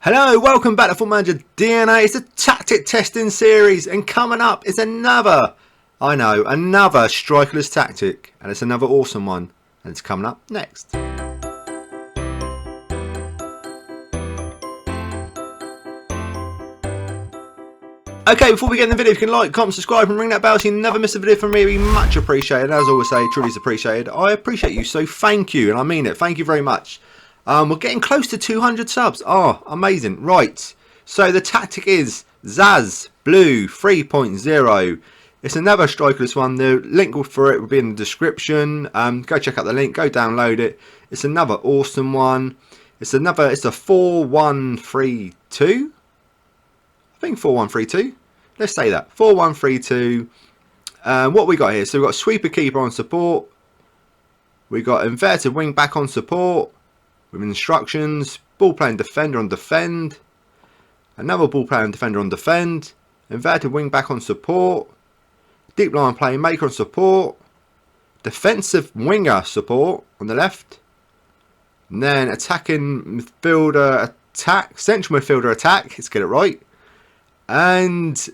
Hello, welcome back to Football Manager DNA. It's a tactic testing series, and coming up is another strikerless tactic, and it's another awesome one, and it's coming up next. Okay, before we get in the video, if you can like, comment, subscribe, and ring that bell so you never miss a video from me, it'd be much appreciated. As I always say, truly is appreciated. I appreciate you, so thank you, and I mean it. Thank you very much. We're getting close to 200 subs. Oh, amazing. Right. So the tactic is Zaz Blue 3.0. It's another strikerless one. The link for it will be in the description. Go check out the link. Go download it. It's another awesome one. It's a 4-1-3-2. I think 4-1-3-2. Let's say that. 4-1-3-2. What we got here? So we've got sweeper keeper on support. We've got inverted wing back on support. With instructions, ball playing defender on defend, another ball playing defender on defend, inverted wing back on support, deep line playmaker on support, defensive winger support on the left, and then attacking midfielder attack, central midfielder attack, let's get it right, and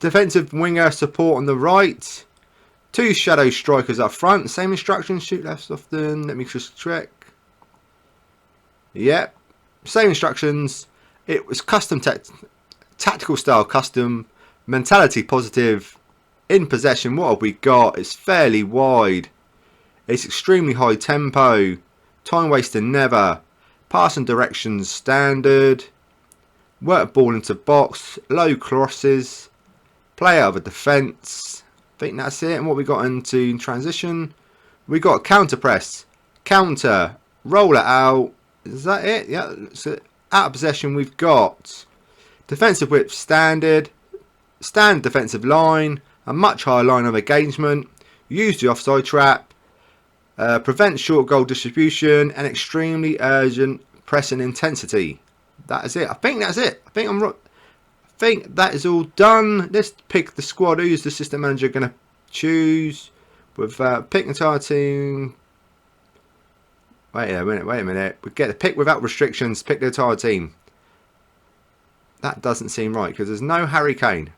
defensive winger support on the right, two shadow strikers up front, same instructions, shoot left often, let me just check. Yep, same instructions. It was custom tactical style custom, mentality positive, in possession. What have we got? It's fairly wide. It's extremely high tempo. Time wasting never. Passing directions standard. Work ball into box. Low crosses. Play out of a defence. I think that's it. And what we got into transition? We got counter press. Counter. Roll it out. Is that it? Yeah. So out of possession, we've got defensive width standard, stand defensive line, a much higher line of engagement, use the offside trap, prevent short goal distribution, and extremely urgent pressing intensity. That is it. I think that's it. I think I'm right. I think that is all done. Let's pick the squad. Who's the system manager going to choose? With pick entire team. Wait a minute. We get the pick without restrictions, pick the entire team. That doesn't seem right because there's no Harry Kane.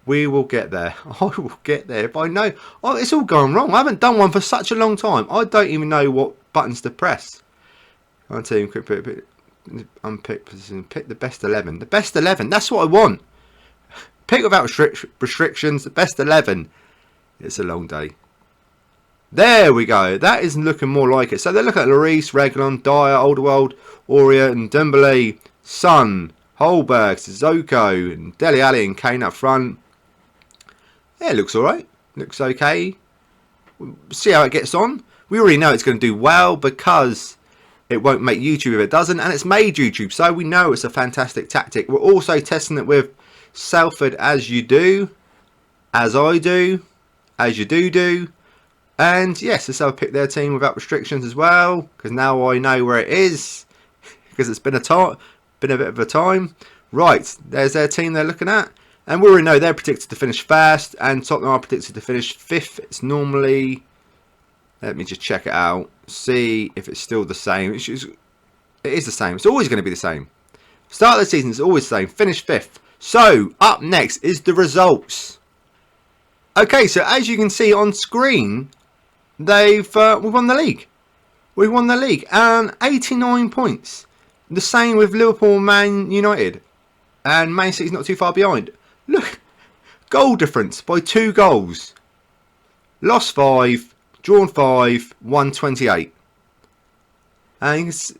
We will get there. I will get there. If I know. Oh, it's all going wrong. I haven't done one for such a long time. I don't even know what buttons to press. On team, unpick position, pick the best 11. The best 11. That's what I want. Pick without restrictions, the best 11. It's a long day. There we go. That is looking more like it. So they're looking at Lloris, Reguilon, Dyer, Alderweireld, Aurier, and Dembele, Son, Holberg, Sissoko, and Dele Alli and Kane up front. Yeah, it looks alright. Looks okay. We'll see how it gets on. We already know it's going to do well because it won't make YouTube if it doesn't, and it's made YouTube, so we know it's a fantastic tactic. We're also testing it with Salford as you do, as I do, as you do. And yes, let's have a pick their team without restrictions as well, because now I know where it is, because it's been a bit of a time. Right, there's their team they're looking at, and we already know they're predicted to finish first, and Tottenham are predicted to finish fifth. It's normally, let me just check it out, see if it's still the same. It is the same. It's always going to be the same. Start of the season is always the same. Finish fifth. So up next is the results. Okay, so as you can see on screen, we've won the league. We won the league and 89 points. The same with Liverpool and Man United. And Man City's not too far behind. Look, goal difference by 2 goals. Lost 5, drawn 5, won 28. And it's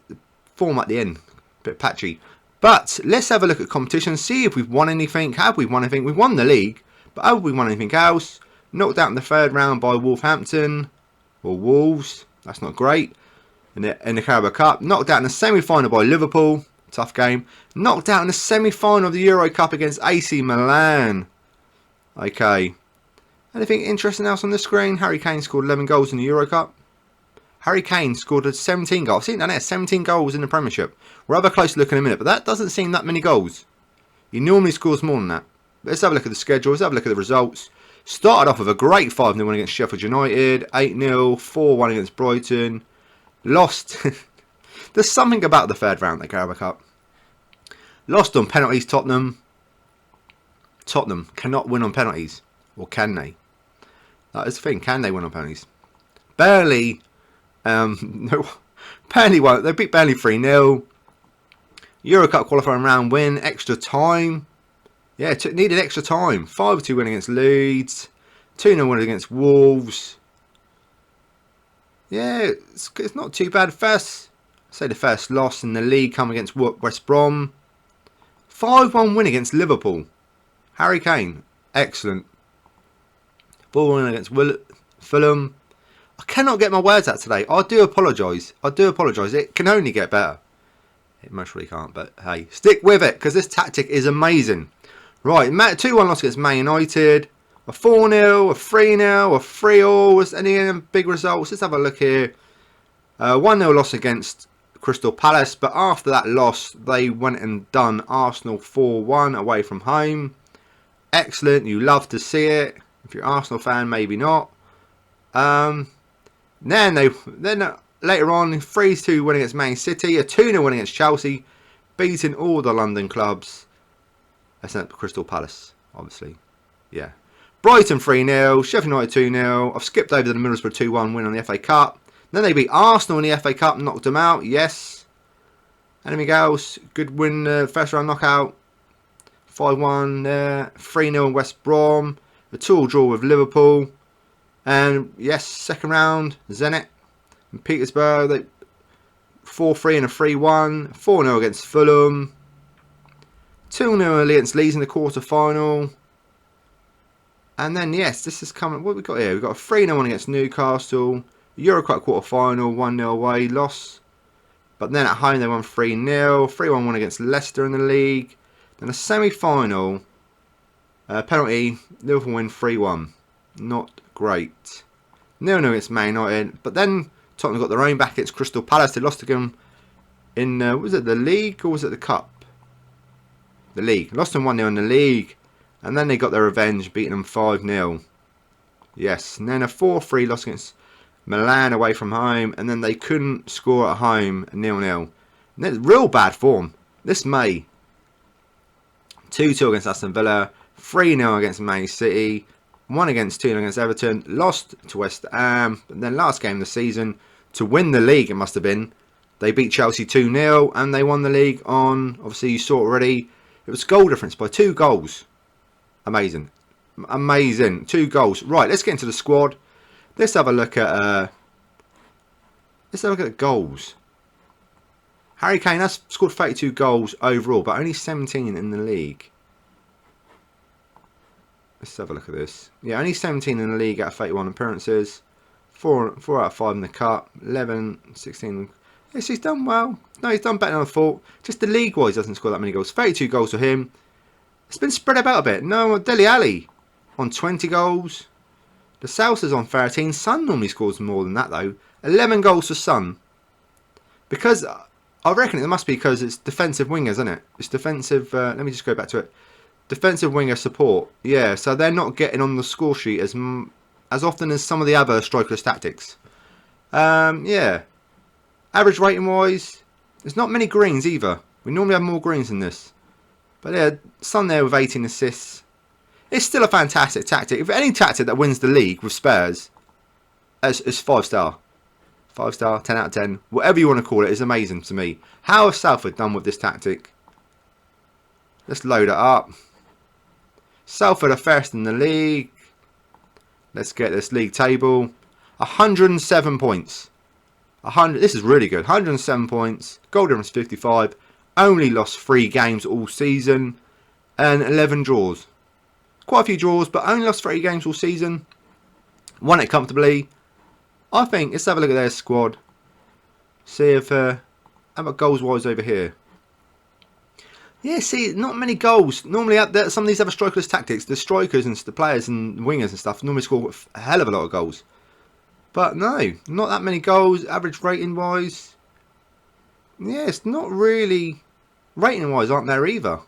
form at the end, a bit patchy. But let's have a look at competition, see if we've won anything. Have we won anything? We've won the league, but have we won anything else? Knocked out in the third round by Wolverhampton. Or Wolves, that's not great. In the Carabao Cup, knocked out in the semi-final by Liverpool, tough game. Knocked out in the semi-final of the Euro Cup against AC Milan. Okay. Anything interesting else on the screen? Harry Kane scored 11 goals in the Euro Cup. Harry Kane scored 17 goals. I've seen that there, 17 goals in the Premiership. We'll have a close look in a minute, but that doesn't seem that many goals. He normally scores more than that. Let's have a look at the schedule. Let's have a look at the results. Started off with a great 5-0 win against Sheffield United, 8-0, 4-1 against Brighton. Lost There's something about the third round of the Carabao Cup. Lost on penalties, Tottenham. Tottenham cannot win on penalties. Or can they? That is the thing. Can they win on penalties? Burnley. No, Burnley won't. They beat Burnley 3-0. Euro Cup qualifying round win. Extra time. Yeah, needed extra time. 5-2 win against Leeds. 2-0 win against Wolves. Yeah, it's not too bad. The first loss in the league come against West Brom. 5-1 win against Liverpool. Harry Kane, excellent. 4-1 win against Fulham. I cannot get my words out today. I do apologise. It can only get better. It most really can't, but hey, stick with it because this tactic is amazing. Right, 2-1 loss against Man United. A 4-0, a 3-0, a 3-all. Was any big results? Let's have a look here. 1-0 loss against Crystal Palace, but after that loss, they went and done Arsenal 4-1 away from home. Excellent, you love to see it. If you're an Arsenal fan, maybe not. Then later on, 3-2 win against Man City, a 2-0 win against Chelsea, beating all the London clubs. Except Crystal Palace, obviously. Yeah. Brighton 3-0, Sheffield United 2-0. I've skipped over the Middlesbrough 2-1 win on the FA Cup. Then they beat Arsenal in the FA Cup, knocked them out. Yes. Anything else? Good win, first round knockout. 5-1 there. 3-0 West Brom. A 2-2 draw with Liverpool. And yes, second round, Zenit in Petersburg. They 4-3 and a 3-1. 4-0 against Fulham. 2-0 against Leeds in the quarter-final. And then, yes, this is coming. What have we got here? We've got a 3-0 against Newcastle. Euro Cup quarter-final, 1-0 away, loss. But then at home they won 3-0. 3-1 win against Leicester in the league. Then a semi-final. Penalty, Liverpool win 3-1. Not great. 0-0 against Man United. But then Tottenham got their own back against Crystal Palace. They lost to them in, was it the league or was it the cup? The league. Lost them 1-0 in the league. And then they got their revenge, beating them 5-0. Yes. And then a 4-3 loss against Milan away from home. And then they couldn't score at home, 0-0. And then real bad form. This May. 2-2 against Aston Villa. 3-0 against Man City. 1 against 2 against Everton. Lost to West Ham. And then last game of the season, to win the league, it must have been. They beat Chelsea 2-0. And they won the league on, obviously you saw already, it was goal difference by 2 goals. Amazing. Amazing. 2 goals. Right, let's get into the squad. Let's have a look at goals. Harry Kane has scored 32 goals overall, but only 17 in the league. Let's have a look at this. Yeah, only 17 in the league out of 31 appearances. 4 out of 5 in the cup. 11, 16. Yes, he's done well. No, he's done better than I thought. Just the league-wise doesn't score that many goals. 32 goals for him. It's been spread about a bit. No, Dele Alli on 20 goals. The South is on 13. Son normally scores more than that though. 11 goals for Son. Because I reckon it must be because it's defensive wingers, isn't it? It's defensive. Let me just go back to it. Defensive winger support. Yeah, so they're not getting on the score sheet as often as some of the other strikerless tactics. Yeah. Average rating wise, there's not many greens either. We normally have more greens than this. But yeah, Son there with 18 assists. It's still a fantastic tactic. If any tactic that wins the league with Spurs, it's 5-star. 5-star, 10 out of 10. Whatever you want to call it is amazing to me. How have Salford done with this tactic? Let's load it up. Salford are first in the league. Let's get this league table. 107 points. 100. This is really good. 107 points. Goal difference 55. Only lost 3 games all season. And 11 draws. Quite a few draws, but only lost 3 games all season. Won it comfortably. I think, let's have a look at their squad. See if, how about goals wise over here? Yeah, see, not many goals. Normally, some of these other strikerless tactics, the strikers and the players and wingers and stuff normally score a hell of a lot of goals. But no, not that many goals. Average rating wise, yeah, it's not really rating wise, aren't there either.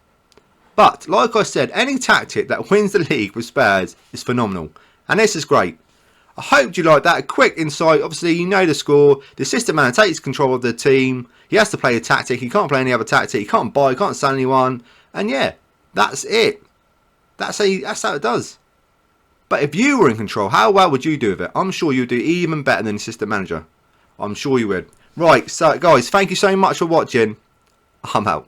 But like I said, any tactic that wins the league with Spurs is phenomenal, and this is great. I hope you like that. A quick insight. Obviously, you know the score. The assistant manager takes control of the team. He has to play a tactic. He can't play any other tactic. He can't buy. He can't sell anyone. And yeah, that's it. That's how it does. But if you were in control, how well would you do with it? I'm sure you'd do even better than the assistant manager. I'm sure you would. Right, so guys, thank you so much for watching. I'm out.